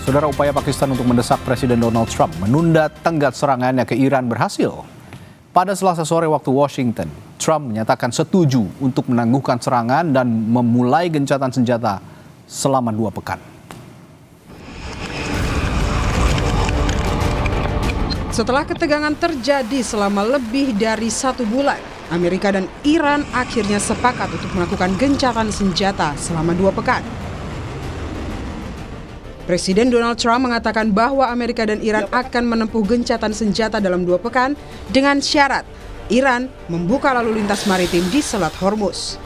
Saudara, upaya Pakistan untuk mendesak Presiden Donald Trump menunda tenggat serangannya ke Iran berhasil. Pada Selasa sore waktu Washington, Trump menyatakan setuju untuk menangguhkan serangan dan memulai gencatan senjata selama 2 pekan. Setelah ketegangan terjadi selama lebih dari 1 bulan, Amerika dan Iran akhirnya sepakat untuk melakukan gencatan senjata selama 2 pekan. Presiden Donald Trump mengatakan bahwa Amerika dan Iran akan menempuh gencatan senjata dalam 2 pekan dengan syarat Iran membuka lalu lintas maritim di Selat Hormuz.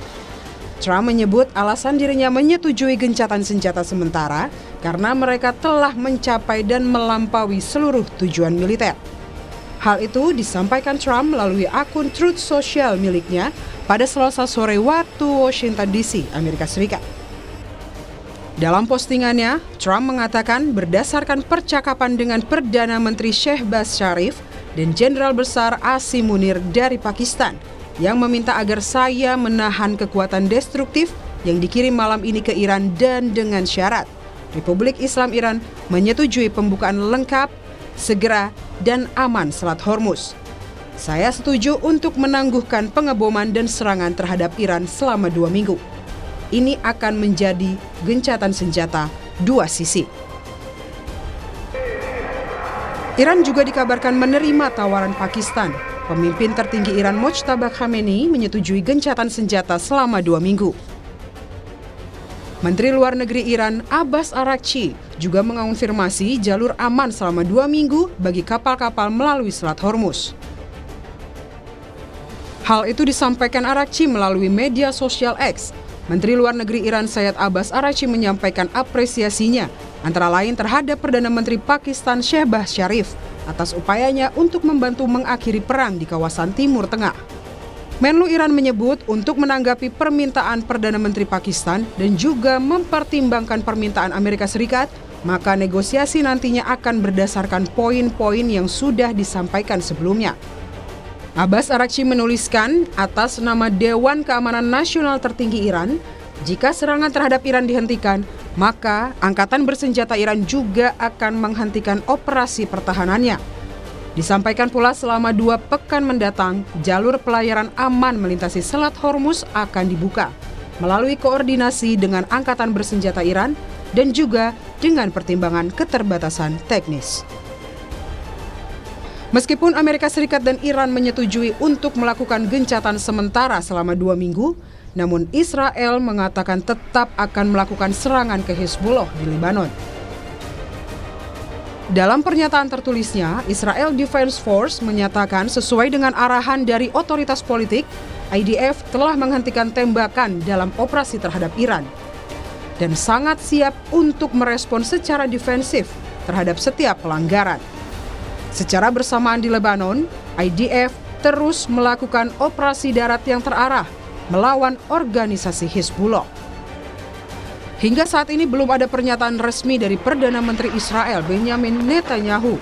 Trump menyebut alasan dirinya menyetujui gencatan senjata sementara karena mereka telah mencapai dan melampaui seluruh tujuan militer. Hal itu disampaikan Trump melalui akun Truth Social miliknya pada Selasa sore waktu Washington DC, Amerika Serikat. Dalam postingannya, Trump mengatakan berdasarkan percakapan dengan Perdana Menteri Shehbaz Sharif dan Jenderal Besar Asim Munir dari Pakistan yang meminta agar saya menahan kekuatan destruktif yang dikirim malam ini ke Iran dan dengan syarat Republik Islam Iran menyetujui pembukaan lengkap, segera, dan aman Selat Hormuz. Saya setuju untuk menangguhkan pengeboman dan serangan terhadap Iran selama 2 minggu. Ini akan menjadi gencatan senjata 2 sisi. Iran juga dikabarkan menerima tawaran Pakistan. Pemimpin tertinggi Iran Mojtaba Khamenei menyetujui gencatan senjata selama 2 minggu. Menteri Luar Negeri Iran Abbas Araghchi juga mengonfirmasi jalur aman selama 2 minggu bagi kapal-kapal melalui Selat Hormuz. Hal itu disampaikan Araghchi melalui media sosial X. Menteri Luar Negeri Iran Syed Abbas Araghchi menyampaikan apresiasinya antara lain terhadap Perdana Menteri Pakistan Shehbaz Sharif atas upayanya untuk membantu mengakhiri perang di kawasan Timur Tengah. Menlu Iran menyebut untuk menanggapi permintaan Perdana Menteri Pakistan dan juga mempertimbangkan permintaan Amerika Serikat, maka negosiasi nantinya akan berdasarkan poin-poin yang sudah disampaikan sebelumnya. Abbas Araghchi menuliskan atas nama Dewan Keamanan Nasional Tertinggi Iran, jika serangan terhadap Iran dihentikan, maka Angkatan Bersenjata Iran juga akan menghentikan operasi pertahanannya. Disampaikan pula selama 2 pekan mendatang, jalur pelayaran aman melintasi Selat Hormuz akan dibuka melalui koordinasi dengan Angkatan Bersenjata Iran dan juga dengan pertimbangan keterbatasan teknis. Meskipun Amerika Serikat dan Iran menyetujui untuk melakukan gencatan sementara selama 2 minggu, namun Israel mengatakan tetap akan melakukan serangan ke Hezbollah di Lebanon. Dalam pernyataan tertulisnya, Israel Defense Force menyatakan sesuai dengan arahan dari otoritas politik, IDF telah menghentikan tembakan dalam operasi terhadap Iran dan sangat siap untuk merespon secara defensif terhadap setiap pelanggaran. Secara bersamaan di Lebanon, IDF terus melakukan operasi darat yang terarah melawan organisasi Hezbollah. Hingga saat ini belum ada pernyataan resmi dari Perdana Menteri Israel Benjamin Netanyahu.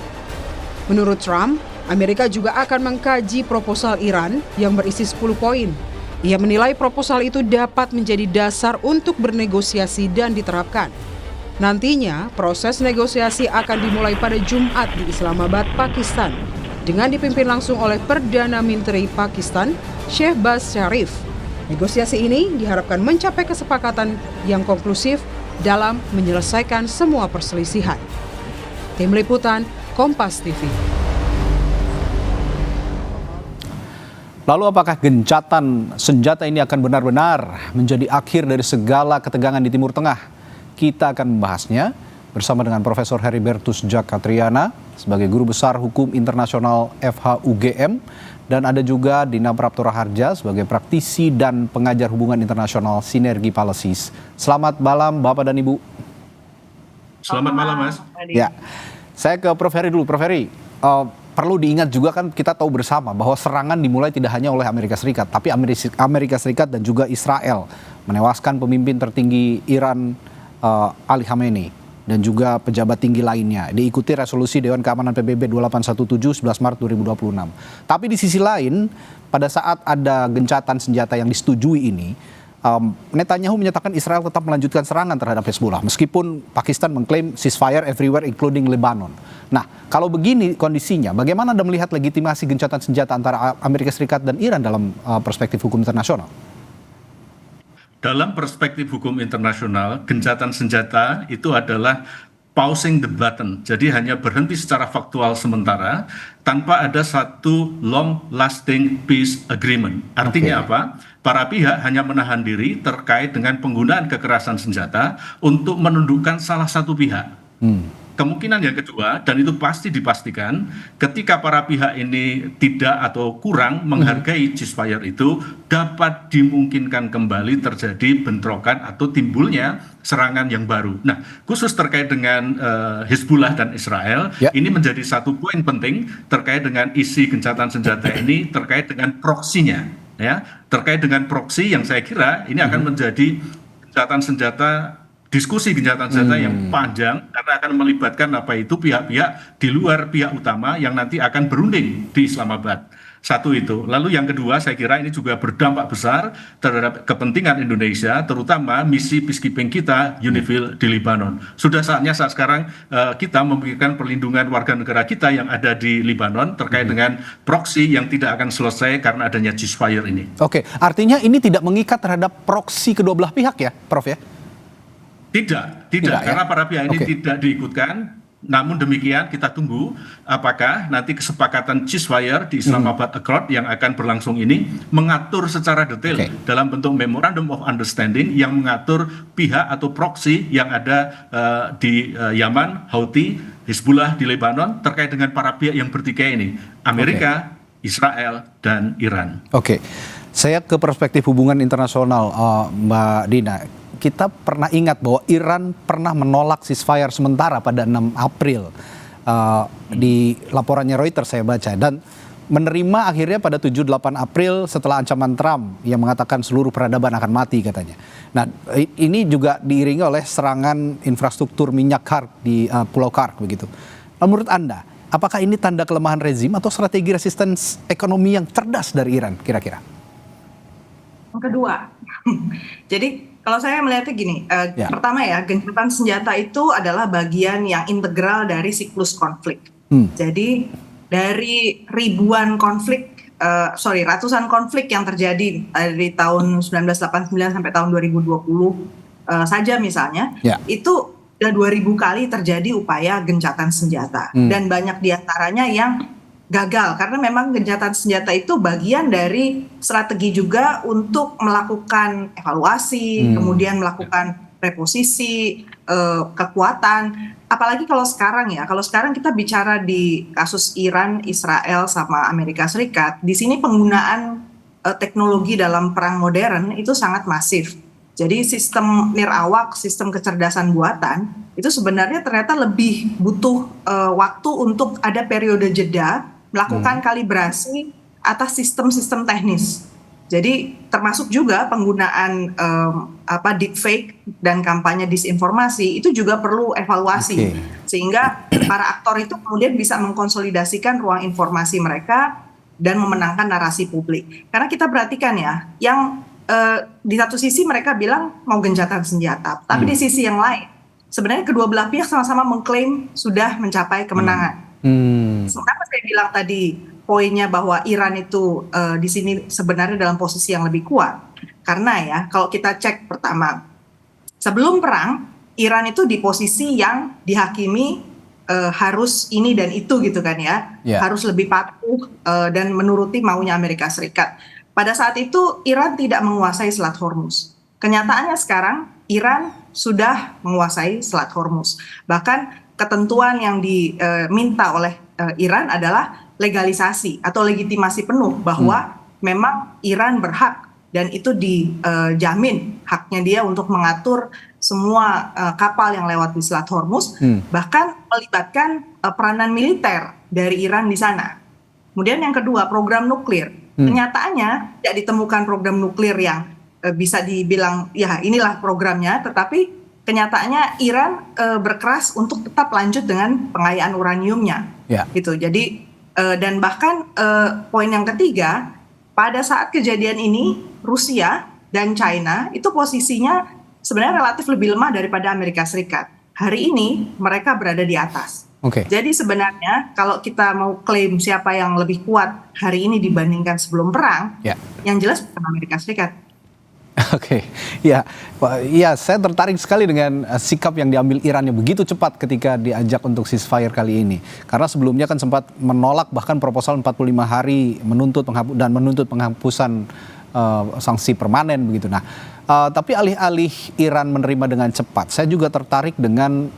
Menurut Trump, Amerika juga akan mengkaji proposal Iran yang berisi 10 poin. Ia menilai proposal itu dapat menjadi dasar untuk bernegosiasi dan diterapkan. Nantinya, proses negosiasi akan dimulai pada Jumat di Islamabad, Pakistan, dengan dipimpin langsung oleh Perdana Menteri Pakistan, Shehbaz Sharif. Negosiasi ini diharapkan mencapai kesepakatan yang konklusif dalam menyelesaikan semua perselisihan. Tim Liputan, Kompas TV. Lalu apakah gencatan senjata ini akan benar-benar menjadi akhir dari segala ketegangan di Timur Tengah? Kita akan membahasnya bersama dengan Profesor Heribertus Jakatriana sebagai Guru Besar Hukum Internasional FHUGM dan ada juga Dina Prapto Raharja sebagai praktisi dan pengajar hubungan internasional Sinergi Policies. Selamat malam Bapak dan Ibu. Selamat malam Mas. Ya, saya ke Prof Heri dulu. Prof Heri, perlu diingat juga kan kita tahu bersama bahwa serangan dimulai tidak hanya oleh Amerika Serikat, tapi Amerika Serikat dan juga Israel menewaskan pemimpin tertinggi Iran Ali Khamenei dan juga pejabat tinggi lainnya. Diikuti resolusi Dewan Keamanan PBB 2817 11 Maret 2026. Tapi di sisi lain, pada saat ada gencatan senjata yang disetujui ini, Netanyahu menyatakan Israel tetap melanjutkan serangan terhadap Hezbollah meskipun Pakistan mengklaim ceasefire everywhere including Lebanon. Nah, kalau begini kondisinya, bagaimana Anda melihat legitimasi gencatan senjata antara Amerika Serikat dan Iran dalam perspektif hukum internasional? Dalam perspektif hukum internasional, gencatan senjata itu adalah pausing the button. Jadi hanya berhenti secara faktual sementara tanpa ada satu long lasting peace agreement. Artinya apa? Para pihak hanya menahan diri terkait dengan penggunaan kekerasan senjata untuk menundukkan salah satu pihak. Kemungkinan yang kedua, dan itu pasti dipastikan, ketika para pihak ini tidak atau kurang menghargai ceasefire itu, dapat dimungkinkan kembali terjadi bentrokan atau timbulnya serangan yang baru. Nah, khusus terkait dengan Hezbollah dan Israel, ini menjadi satu poin penting terkait dengan isi gencatan senjata ini, terkait dengan proksinya. Ya, terkait dengan proksi yang saya kira ini akan menjadi gencatan senjata, diskusi gencatan senjata yang panjang karena akan melibatkan pihak-pihak di luar pihak utama yang nanti akan berunding di Islamabad. Satu itu. Lalu yang kedua, saya kira ini juga berdampak besar terhadap kepentingan Indonesia, terutama misi peacekeeping kita UNIFIL di Lebanon. Sudah saatnya saat sekarang kita memikirkan perlindungan warga negara kita yang ada di Lebanon terkait dengan proksi yang tidak akan selesai karena adanya ceasefire ini. Oke, artinya ini tidak mengikat terhadap proksi kedua belah pihak ya, Prof ya? Tidak, ya? Karena para pihak ini tidak diikutkan. Namun demikian kita tunggu apakah nanti kesepakatan ceasefire di Islamabad Accord yang akan berlangsung ini mengatur secara detail dalam bentuk Memorandum of Understanding yang mengatur pihak atau proksi yang ada di Yaman, Houthi, Hezbollah di Lebanon terkait dengan para pihak yang bertikai ini, Amerika, Israel, dan Iran. Oke, saya ke perspektif hubungan internasional, Mbak Dina. Kita pernah ingat bahwa Iran pernah menolak ceasefire sementara pada 6 April. Di laporannya Reuters saya baca. Dan menerima akhirnya pada 7-8 April setelah ancaman Trump yang mengatakan seluruh peradaban akan mati katanya. Nah, ini juga diiringi oleh serangan infrastruktur minyak Kark di Pulau Kark begitu. Menurut Anda, apakah ini tanda kelemahan rezim atau strategi resistance ekonomi yang cerdas dari Iran kira-kira? Yang kedua. Jadi kalau saya melihatnya gini, pertama ya, gencatan senjata itu adalah bagian yang integral dari siklus konflik. Jadi dari ratusan konflik yang terjadi dari tahun 1989 sampai tahun 2020 saja misalnya, itu sudah 2000 kali terjadi upaya gencatan senjata. Dan banyak diantaranya yang gagal karena memang gencatan senjata itu bagian dari strategi juga untuk melakukan evaluasi, kemudian melakukan reposisi kekuatan. Apalagi kalau sekarang kita bicara di kasus Iran, Israel sama Amerika Serikat, di sini penggunaan teknologi dalam perang modern itu sangat masif. Jadi sistem nirawak, sistem kecerdasan buatan itu sebenarnya ternyata lebih butuh waktu untuk ada periode jeda melakukan kalibrasi atas sistem-sistem teknis. Jadi termasuk juga penggunaan deepfake dan kampanye disinformasi itu juga perlu evaluasi sehingga para aktor itu kemudian bisa mengkonsolidasikan ruang informasi mereka dan memenangkan narasi publik. Karena kita perhatikan ya, yang di satu sisi mereka bilang mau gencatan senjata, tapi di sisi yang lain sebenarnya kedua belah pihak sama-sama mengklaim sudah mencapai kemenangan. Kenapa saya bilang tadi poinnya bahwa Iran itu di sini sebenarnya dalam posisi yang lebih kuat? Karena ya kalau kita cek pertama, sebelum perang Iran itu di posisi yang dihakimi harus ini dan itu gitu kan ya, harus lebih patuh dan menuruti maunya Amerika Serikat. Pada saat itu Iran tidak menguasai Selat Hormuz. Kenyataannya sekarang Iran sudah menguasai Selat Hormuz. Bahkan ketentuan yang diminta oleh Iran adalah legalisasi atau legitimasi penuh bahwa memang Iran berhak dan itu dijamin haknya dia untuk mengatur semua kapal yang lewat di Selat Hormuz, bahkan melibatkan peranan militer dari Iran di sana. Kemudian yang kedua, program nuklir. Kenyataannya tidak ditemukan program nuklir yang bisa dibilang ya inilah programnya, tetapi kenyataannya Iran berkeras untuk tetap lanjut dengan pengayaan uraniumnya, gitu. Jadi dan bahkan poin yang ketiga, pada saat kejadian ini Rusia dan China itu posisinya sebenarnya relatif lebih lemah daripada Amerika Serikat. Hari ini mereka berada di atas. Jadi sebenarnya kalau kita mau klaim siapa yang lebih kuat hari ini dibandingkan sebelum perang, yang jelas bukan Amerika Serikat. Ya, saya tertarik sekali dengan sikap yang diambil Iran yang begitu cepat ketika diajak untuk ceasefire kali ini. Karena sebelumnya kan sempat menolak bahkan proposal 45 hari menuntut penghapusan sanksi permanen begitu. Nah, tapi alih-alih Iran menerima dengan cepat, saya juga tertarik dengan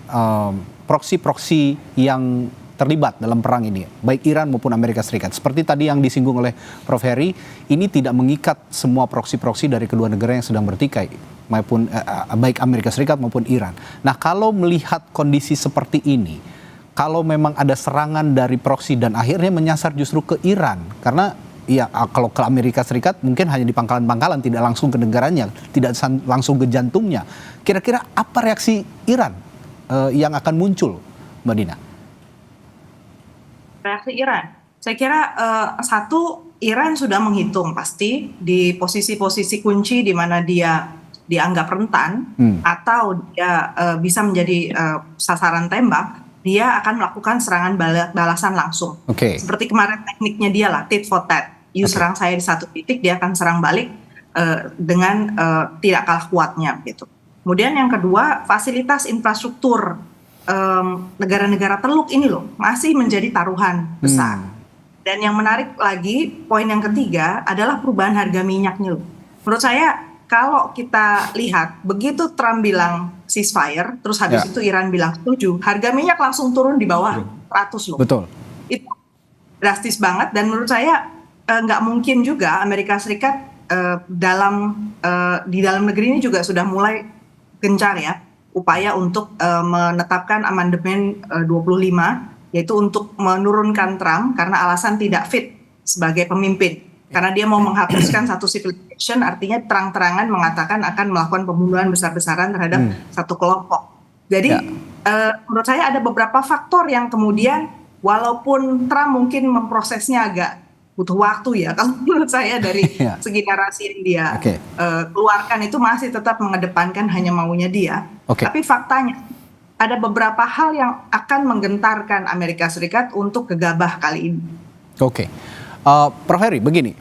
proksi-proksi yang terlibat dalam perang ini, baik Iran maupun Amerika Serikat. Seperti tadi yang disinggung oleh Prof. Heri, ini tidak mengikat semua proksi-proksi dari kedua negara yang sedang bertikai, maupun baik Amerika Serikat maupun Iran. Nah, kalau melihat kondisi seperti ini, kalau memang ada serangan dari proksi dan akhirnya menyasar justru ke Iran, karena ya kalau ke Amerika Serikat mungkin hanya di pangkalan-pangkalan, tidak langsung ke negaranya, tidak langsung ke jantungnya. Kira-kira apa reaksi Iran yang akan muncul, Mbak Dina? Reaksi Iran, saya kira satu, Iran sudah menghitung pasti di posisi-posisi kunci di mana dia dianggap rentan atau dia bisa menjadi sasaran tembak, dia akan melakukan serangan balasan langsung. Seperti kemarin tekniknya dia lah, tit for tat. You serang saya di satu titik, dia akan serang balik dengan tidak kalah kuatnya gitu. Kemudian yang kedua, fasilitas infrastruktur negara-negara Teluk ini loh masih menjadi taruhan besar. Dan yang menarik lagi, poin yang ketiga adalah perubahan harga minyaknya loh. Menurut saya kalau kita lihat begitu Trump bilang ceasefire, terus habis itu Iran bilang setuju, harga minyak langsung turun di bawah 100 loh. Betul. Itu drastis banget, dan menurut saya nggak mungkin juga Amerika Serikat di dalam negeri ini juga sudah mulai gencar ya upaya untuk menetapkan amandemen 25, yaitu untuk menurunkan Trump karena alasan tidak fit sebagai pemimpin. Karena dia mau menghapuskan satu civilization, artinya terang-terangan mengatakan akan melakukan pembunuhan besar-besaran terhadap satu kelompok. Jadi menurut saya ada beberapa faktor yang kemudian walaupun Trump mungkin memprosesnya agak butuh waktu ya, kalau menurut saya dari segi narasi yang dia keluarkan itu masih tetap mengedepankan hanya maunya dia. Tapi faktanya ada beberapa hal yang akan menggentarkan Amerika Serikat untuk gegabah kali ini. Prof. Heri, begini,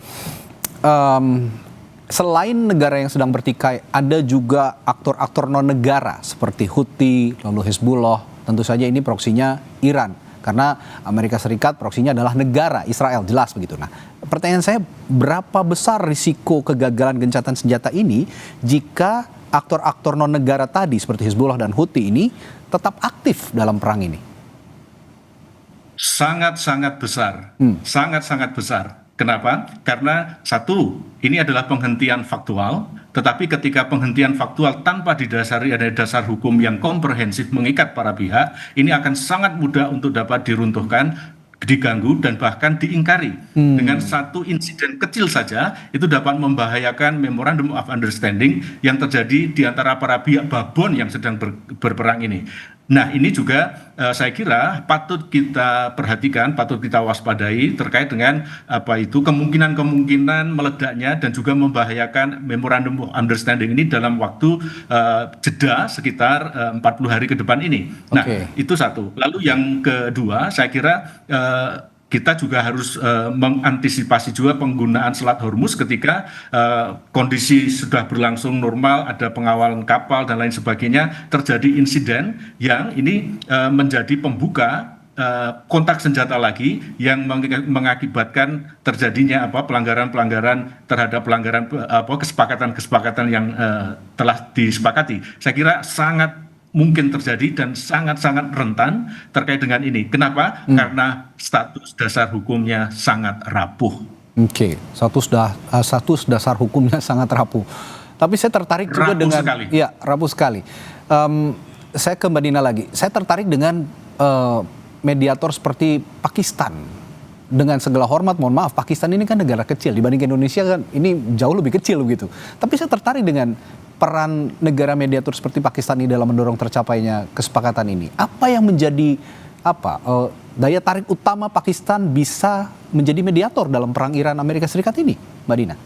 selain negara yang sedang bertikai, ada juga aktor-aktor non-negara seperti Houthi, lalu Hezbollah, tentu saja ini proksinya Iran. Karena Amerika Serikat proksinya adalah negara, Israel, jelas begitu. Nah, pertanyaan saya, berapa besar risiko kegagalan gencatan senjata ini jika aktor-aktor non-negara tadi seperti Hezbollah dan Houthi ini tetap aktif dalam perang ini? Sangat-sangat besar, sangat-sangat besar. Kenapa? Karena satu, ini adalah penghentian faktual, tetapi ketika penghentian faktual tanpa didasari ada dasar hukum yang komprehensif mengikat para pihak, ini akan sangat mudah untuk dapat diruntuhkan, diganggu, dan bahkan diingkari. Dengan satu insiden kecil saja, itu dapat membahayakan Memorandum of Understanding yang terjadi di antara para pihak Babon yang sedang berperang ini. Nah, ini juga saya kira patut kita perhatikan, patut kita waspadai terkait dengan kemungkinan meledaknya dan juga membahayakan Memorandum of Understanding ini dalam waktu jeda sekitar 40 hari ke depan ini. Nah, itu satu. Lalu yang kedua, saya kira kita juga harus mengantisipasi juga penggunaan Selat Hormuz ketika kondisi sudah berlangsung normal, ada pengawalan kapal dan lain sebagainya, terjadi insiden yang ini menjadi pembuka kontak senjata lagi yang mengakibatkan terjadinya pelanggaran-pelanggaran terhadap kesepakatan-kesepakatan yang telah disepakati. Saya kira sangat mungkin terjadi dan sangat-sangat rentan terkait dengan ini. Kenapa? Karena status dasar hukumnya sangat rapuh. Status dasar hukumnya sangat rapuh. Tapi saya tertarik juga dengan rapuh sekali. Saya ke Mbak Dina lagi. Saya tertarik dengan mediator seperti Pakistan. Dengan segala hormat, mohon maaf, Pakistan ini kan negara kecil dibanding Indonesia, kan ini jauh lebih kecil begitu. Tapi saya tertarik dengan peran negara mediator seperti Pakistan ini dalam mendorong tercapainya kesepakatan ini. Apa yang menjadi daya tarik utama Pakistan bisa menjadi mediator dalam perang Iran Amerika Serikat ini, Mbak Dina?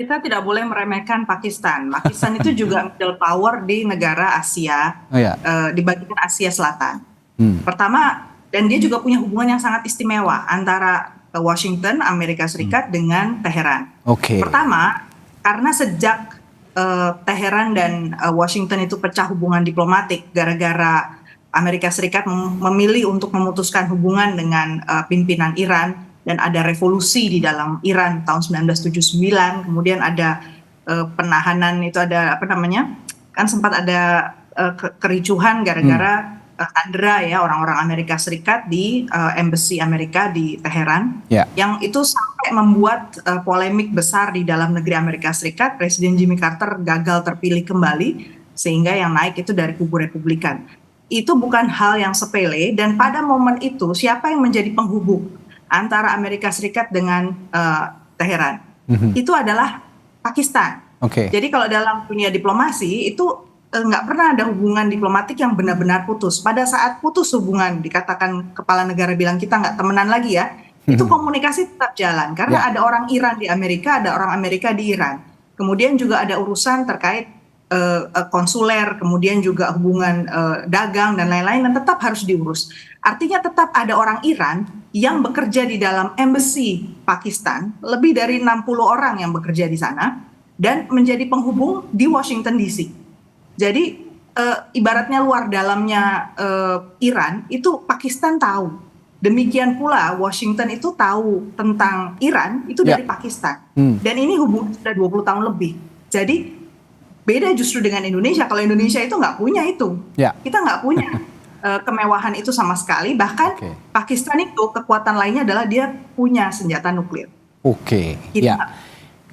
Kita tidak boleh meremehkan Pakistan. Pakistan itu juga middle power di negara Asia, di bagian Asia Selatan. Pertama, dan dia juga punya hubungan yang sangat istimewa antara Washington, Amerika Serikat dengan Teheran. Pertama, karena sejak Teheran dan Washington itu pecah hubungan diplomatik gara-gara Amerika Serikat memilih untuk memutuskan hubungan dengan pimpinan Iran, dan ada revolusi di dalam Iran tahun 1979, kemudian ada penahanan, itu ada apa namanya, kan sempat ada kericuhan gara-gara sandera ya orang-orang Amerika Serikat di embassy Amerika di Teheran, yang itu sampai membuat polemik besar di dalam negeri Amerika Serikat. Presiden Jimmy Carter gagal terpilih kembali, sehingga yang naik itu dari kubu Republikan. Itu bukan hal yang sepele, dan pada momen itu siapa yang menjadi penghubung antara Amerika Serikat dengan Teheran? Itu adalah Pakistan. Jadi kalau dalam dunia diplomasi itu nggak pernah ada hubungan diplomatik yang benar-benar putus. Pada saat putus hubungan, dikatakan kepala negara bilang kita nggak temenan lagi ya, itu komunikasi tetap jalan. Karena ada orang Iran di Amerika, ada orang Amerika di Iran. Kemudian juga ada urusan terkait konsuler, kemudian juga hubungan dagang dan lain-lain, dan tetap harus diurus. Artinya tetap ada orang Iran yang bekerja di dalam embassy Pakistan, lebih dari 60 orang yang bekerja di sana, dan menjadi penghubung di Washington DC. Jadi ibaratnya luar dalamnya Iran itu Pakistan tahu. Demikian pula Washington itu tahu tentang Iran itu dari Pakistan. Dan ini hubungan sudah 20 tahun lebih. Jadi beda justru dengan Indonesia. Kalau Indonesia itu nggak punya itu. Kita nggak punya kemewahan itu sama sekali. Bahkan Pakistan itu kekuatan lainnya adalah dia punya senjata nuklir.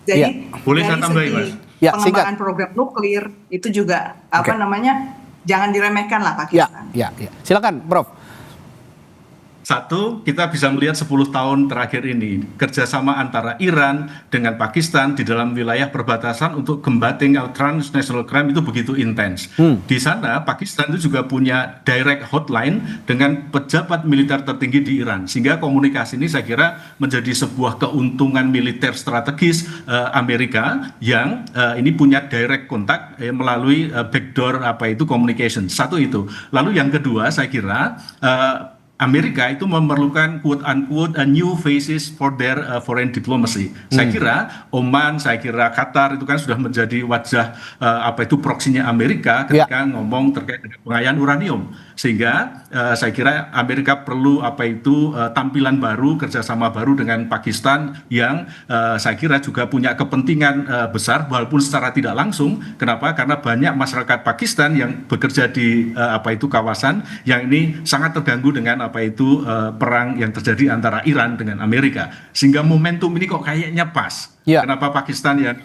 Jadi boleh saya tambahin, Mas? Pengembangan program nuklir itu juga apa namanya, jangan diremehkan lah Pakistan. Silakan, Prof. Satu, kita bisa melihat 10 tahun terakhir ini kerjasama antara Iran dengan Pakistan di dalam wilayah perbatasan untuk combating transnational crime itu begitu intens. Di sana Pakistan itu juga punya direct hotline dengan pejabat militer tertinggi di Iran, sehingga komunikasi ini saya kira menjadi sebuah keuntungan militer strategis Amerika yang ini punya direct kontak melalui backdoor communication. Satu itu. Lalu yang kedua, saya kira Amerika itu memerlukan quote-unquote new faces for their foreign diplomacy. Saya kira Oman, saya kira Qatar itu kan sudah menjadi wajah proksinya Amerika ketika ngomong terkait dengan pengayaan uranium. Sehingga saya kira Amerika perlu tampilan baru, kerjasama baru dengan Pakistan yang saya kira juga punya kepentingan besar walaupun secara tidak langsung. Kenapa? Karena banyak masyarakat Pakistan yang bekerja di kawasan yang ini sangat terganggu dengan perang yang terjadi antara Iran dengan Amerika, sehingga momentum ini kok kayaknya pas. Kenapa Pakistan yang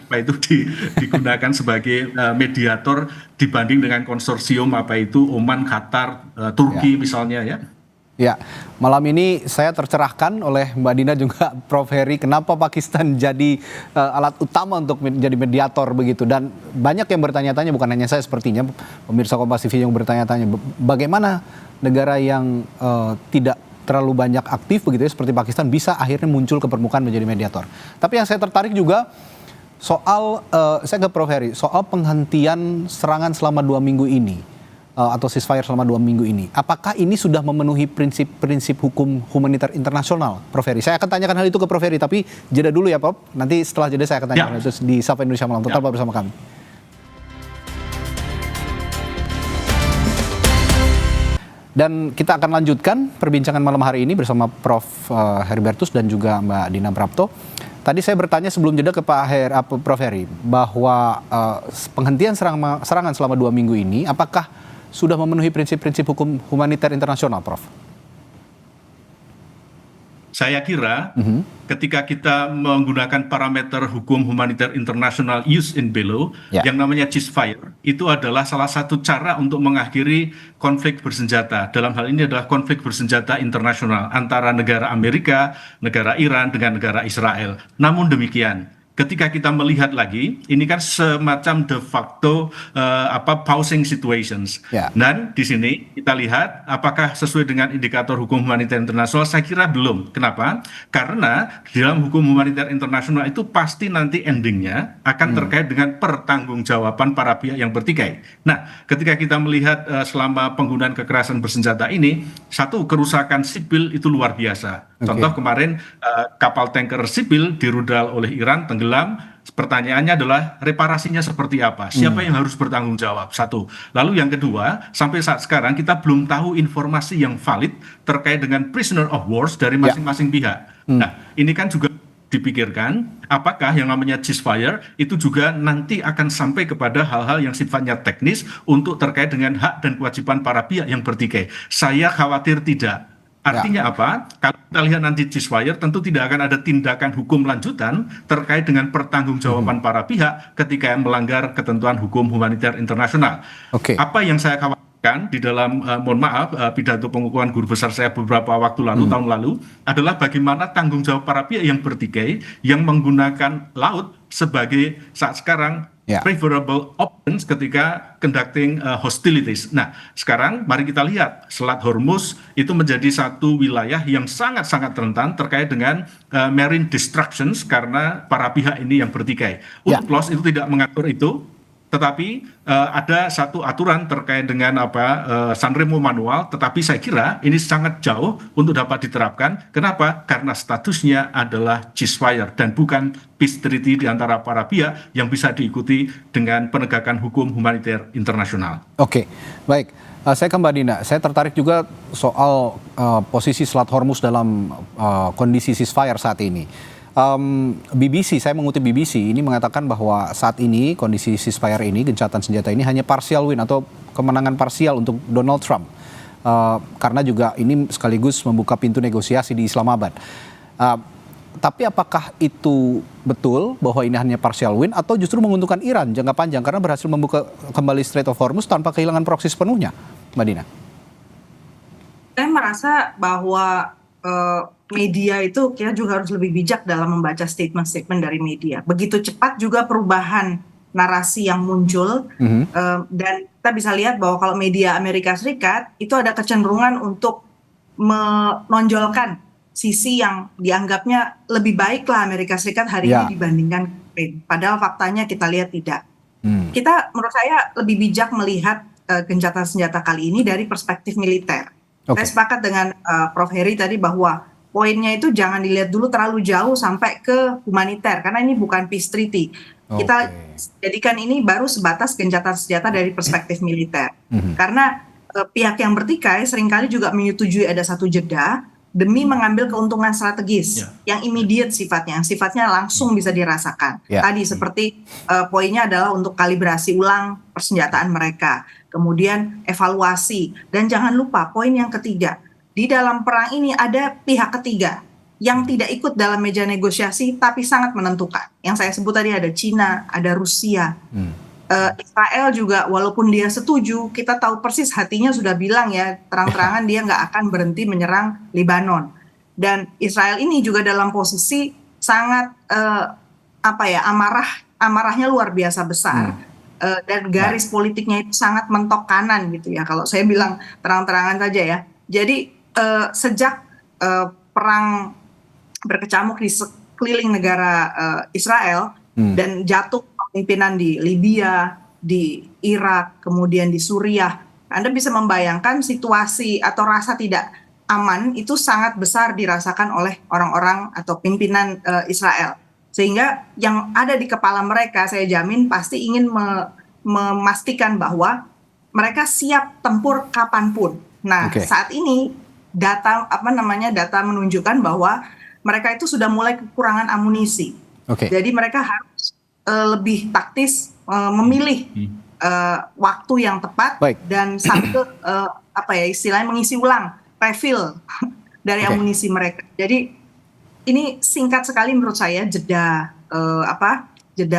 digunakan sebagai mediator dibanding dengan konsorsium Oman, Qatar, Turki misalnya ya. Malam ini saya tercerahkan oleh Mbak Dina juga Prof Heri, kenapa Pakistan jadi alat utama untuk menjadi mediator begitu. Dan banyak yang bertanya-tanya, bukan hanya saya sepertinya, pemirsa Kompas TV yang bertanya-tanya, bagaimana negara yang tidak terlalu banyak aktif begitu ya, seperti Pakistan bisa akhirnya muncul ke permukaan menjadi mediator. Tapi yang saya tertarik juga soal, saya ke Prof Heri, soal penghentian serangan selama 2 minggu ini, atau ceasefire selama 2 minggu ini. Apakah ini sudah memenuhi prinsip-prinsip hukum humaniter internasional, Prof Heri? Saya akan tanyakan hal itu ke Prof Heri, tapi jeda dulu ya, Prof. Nanti setelah jeda saya akan tanyakan itu di Sapa Indonesia Malam. Tetap bersama kami. Dan kita akan lanjutkan perbincangan malam hari ini bersama Prof Heribertus dan juga Mbak Dina Prapto. Tadi saya bertanya sebelum jeda ke Prof Heri bahwa penghentian serangan selama 2 minggu ini apakah sudah memenuhi prinsip-prinsip hukum humaniter internasional, Prof? Saya kira ketika kita menggunakan parameter hukum humaniter internasional jus in bello, yang namanya ceasefire, itu adalah salah satu cara untuk mengakhiri konflik bersenjata. Dalam hal ini adalah konflik bersenjata internasional antara negara Amerika, negara Iran dengan negara Israel. Namun demikian, ketika kita melihat lagi, ini kan semacam de facto pausing situations. Dan di sini kita lihat apakah sesuai dengan indikator hukum humaniter internasional. Saya kira belum. Kenapa? Karena di dalam hukum humaniter internasional itu pasti nanti endingnya akan terkait dengan pertanggungjawaban para pihak yang bertikai. Nah, ketika kita melihat selama penggunaan kekerasan bersenjata ini, satu, kerusakan sipil itu luar biasa. Contoh kemarin kapal tanker sipil dirudal oleh Iran, tenggelam. Pertanyaannya adalah reparasinya seperti apa? Siapa yang harus bertanggung jawab? Satu. Lalu yang kedua, sampai saat sekarang kita belum tahu informasi yang valid terkait dengan prisoner of wars dari masing-masing pihak. Nah, ini kan juga dipikirkan apakah yang namanya ceasefire itu juga nanti akan sampai kepada hal-hal yang sifatnya teknis untuk terkait dengan hak dan kewajiban para pihak yang bertikai. Saya khawatir tidak. Artinya apa? Kalau kita lihat nanti ceasefire, tentu tidak akan ada tindakan hukum lanjutan terkait dengan pertanggungjawaban para pihak ketika melanggar ketentuan hukum humaniter internasional. Apa yang saya khawatirkan di dalam, mohon maaf, pidato pengukuhan guru besar saya beberapa waktu lalu, tahun lalu, adalah bagaimana tanggung jawab para pihak yang bertikai yang menggunakan laut sebagai saat sekarang preferable options ketika conducting hostilities. Nah, sekarang mari kita lihat Selat Hormuz itu menjadi satu wilayah yang sangat-sangat rentan terkait dengan marine distractions karena para pihak ini yang bertikai. UNCLOS itu tidak mengatur itu, tetapi ada satu aturan terkait dengan Sanremo manual, tetapi saya kira ini sangat jauh untuk dapat diterapkan. Kenapa? Karena statusnya adalah ceasefire dan bukan peace treaty di antara para pihak yang bisa diikuti dengan penegakan hukum humaniter internasional. Baik. Saya ke Mbak Dina. Saya tertarik juga soal posisi Selat Hormuz dalam kondisi ceasefire saat ini. BBC, saya mengutip BBC, ini mengatakan bahwa saat ini kondisi ceasefire ini, gencatan senjata ini hanya partial win atau kemenangan parsial untuk Donald Trump. Karena juga ini sekaligus membuka pintu negosiasi di Islamabad. Tapi apakah itu betul bahwa ini hanya partial win atau justru menguntungkan Iran jangka panjang karena berhasil membuka kembali Strait of Hormuz tanpa kehilangan proksi sepenuhnya, Mbak Dina? Saya merasa bahwa media itu kita juga harus lebih bijak dalam membaca statement-statement dari media. Begitu cepat juga perubahan narasi yang muncul, dan kita bisa lihat bahwa kalau media Amerika Serikat itu ada kecenderungan untuk menonjolkan sisi yang dianggapnya lebih baiklah Amerika Serikat hari ini dibandingkan Ukraine. Padahal faktanya kita lihat tidak. Kita menurut saya lebih bijak melihat gencatan senjata kali ini dari perspektif militer. Saya sepakat dengan Prof. Heri tadi bahwa poinnya itu jangan dilihat dulu terlalu jauh sampai ke humaniter, karena ini bukan peace treaty. Kita jadikan ini baru sebatas gencatan senjata dari perspektif militer. Karena pihak yang bertikai seringkali juga menyetujui ada satu jeda demi mengambil keuntungan strategis yang immediate sifatnya langsung bisa dirasakan. Tadi seperti poinnya adalah untuk kalibrasi ulang persenjataan mereka, kemudian evaluasi, dan jangan lupa poin yang ketiga, di dalam perang ini ada pihak ketiga yang tidak ikut dalam meja negosiasi tapi sangat menentukan. Yang saya sebut tadi ada Cina, ada Rusia. Israel juga walaupun dia setuju, kita tahu persis hatinya sudah bilang ya terang-terangan dia nggak akan berhenti menyerang Lebanon. Dan Israel ini juga dalam posisi sangat amarahnya luar biasa besar, dan garis politiknya itu sangat mentok kanan gitu ya. Kalau saya bilang terang-terangan saja ya. Jadi sejak perang berkecamuk di sekeliling negara Israel dan jatuh pimpinan di Libya, di Irak, kemudian di Suriah, Anda bisa membayangkan situasi atau rasa tidak aman itu sangat besar dirasakan oleh orang-orang atau pimpinan Israel. Sehingga yang ada di kepala mereka, saya jamin pasti ingin memastikan bahwa mereka siap tempur kapanpun. Nah, saat ini data menunjukkan bahwa mereka itu sudah mulai kekurangan amunisi. Jadi mereka harus lebih taktis memilih waktu yang tepat dan sambil istilahnya mengisi ulang refill dari amunisi mereka. Jadi ini singkat sekali menurut saya jeda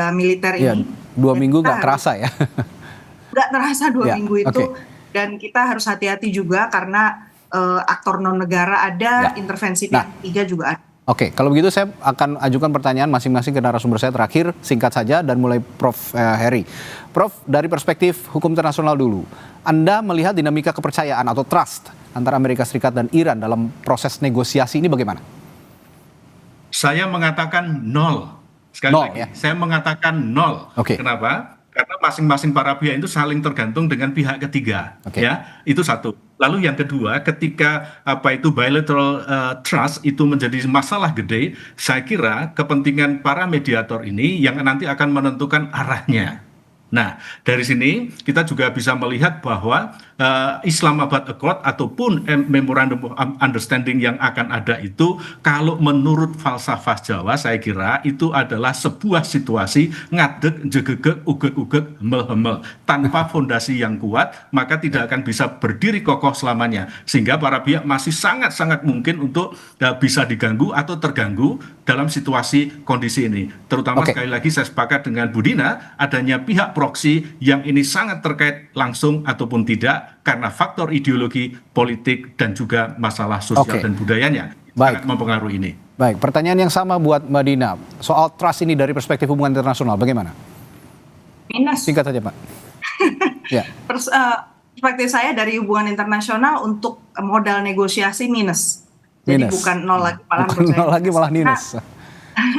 militer ini. 2 minggu nggak kerasa ya? Nggak terasa 2 minggu itu, dan kita harus hati-hati juga karena aktor non negara ada, intervensi pihak ketiga juga ada. Oke, kalau begitu saya akan ajukan pertanyaan masing-masing ke narasumber saya terakhir, singkat saja, dan mulai Prof. Heri. Prof, dari perspektif hukum internasional dulu, Anda melihat dinamika kepercayaan atau trust antara Amerika Serikat dan Iran dalam proses negosiasi ini bagaimana? Saya mengatakan nol. Sekali Nol, lagi, ya? saya mengatakan nol. Oke. Kenapa? Karena masing-masing para pihak itu saling tergantung dengan pihak ketiga. Oke. Ya, itu satu. Lalu yang kedua, ketika bilateral trust itu menjadi masalah gede, saya kira kepentingan para mediator ini yang nanti akan menentukan arahnya. Nah, dari sini kita juga bisa melihat bahwa Islamabad Accord ataupun Memorandum of Understanding yang akan ada itu, kalau menurut falsafah Jawa, saya kira itu adalah sebuah situasi ngadeg, jegegeg, ugeg-ugeg, hemel-hemel. Tanpa fondasi yang kuat, maka tidak akan bisa berdiri kokoh selamanya. Sehingga para pihak masih sangat-sangat mungkin untuk bisa diganggu atau terganggu dalam situasi kondisi ini. Terutama sekali lagi saya sepakat dengan Bu Dina, adanya pihak proksi yang ini sangat terkait langsung ataupun tidak karena faktor ideologi, politik, dan juga masalah sosial dan budayanya sangat mempengaruhi ini. Baik, pertanyaan yang sama buat Mbak Dina. Soal trust ini dari perspektif hubungan internasional, bagaimana? Minus. Singkat saja, Pak. Ya. Perspektif saya dari hubungan internasional untuk modal negosiasi minus. Jadi bukan nol lagi, malah bukan nol lagi, malah minus.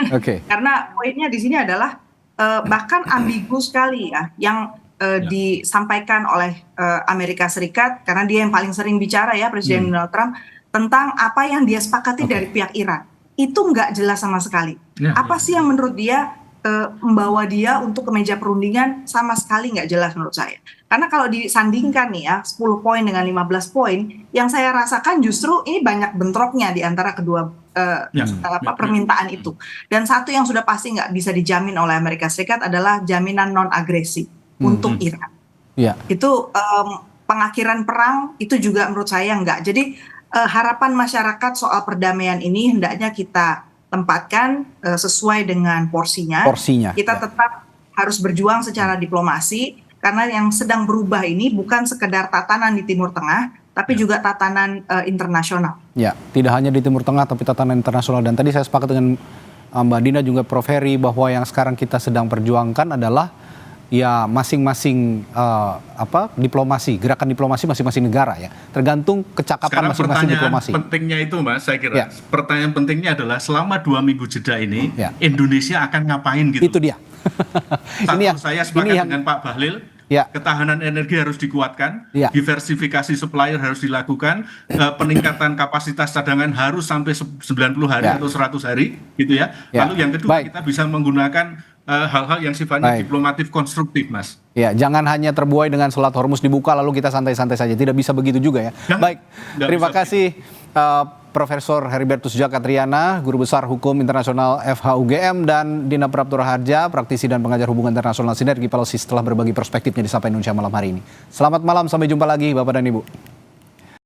Oke. Karena poinnya di sini adalah bahkan ambigu sekali ya yang disampaikan oleh Amerika Serikat, karena dia yang paling sering bicara ya, Presiden Donald Trump, tentang apa yang dia sepakati dari pihak Iran. Itu nggak jelas sama sekali. Apa sih yang menurut dia membawa dia untuk ke meja perundingan, sama sekali nggak jelas menurut saya. Karena kalau disandingkan nih ya, 10 poin dengan 15 poin, yang saya rasakan justru ini banyak bentroknya di antara kedua permintaan itu. Dan satu yang sudah pasti nggak bisa dijamin oleh Amerika Serikat adalah jaminan non-agresi untuk Iran. Itu pengakhiran perang itu juga menurut saya nggak. Jadi harapan masyarakat soal perdamaian ini hendaknya kita tempatkan sesuai dengan porsinya. Kita tetap harus berjuang secara diplomasi, karena yang sedang berubah ini bukan sekedar tatanan di Timur Tengah, tapi juga tatanan internasional. Ya, tidak hanya di Timur Tengah, tapi tatanan internasional. Dan tadi saya sepakat dengan Mbak Dina juga Prof. Heri bahwa yang sekarang kita sedang perjuangkan adalah ya masing-masing diplomasi, gerakan diplomasi masing-masing negara ya. Tergantung kecakapan masing-masing diplomasi. Pentingnya itu Mas, saya kira. Pertanyaan pentingnya adalah selama 2 minggu jeda ini Indonesia akan ngapain gitu. Itu dia. Saya sepakat dengan Pak Bahlil. Ketahanan energi harus dikuatkan, diversifikasi supplier harus dilakukan, peningkatan kapasitas cadangan harus sampai 90 hari atau 100 hari gitu ya. Lalu yang kedua kita bisa menggunakan hal-hal yang sifatnya diplomatif konstruktif, Mas. Ya, jangan hanya terbuai dengan Selat Hormuz dibuka lalu kita santai-santai saja. Tidak bisa begitu juga ya. Baik, terima kasih Profesor Heribertus Jakatriana, Guru Besar Hukum Internasional FHUGM, dan Dina Praptura Harja, praktisi dan pengajar hubungan internasional Sinergi Policy, setelah berbagi perspektifnya di Sapa Indonesia malam hari ini. Selamat malam, sampai jumpa lagi Bapak dan Ibu.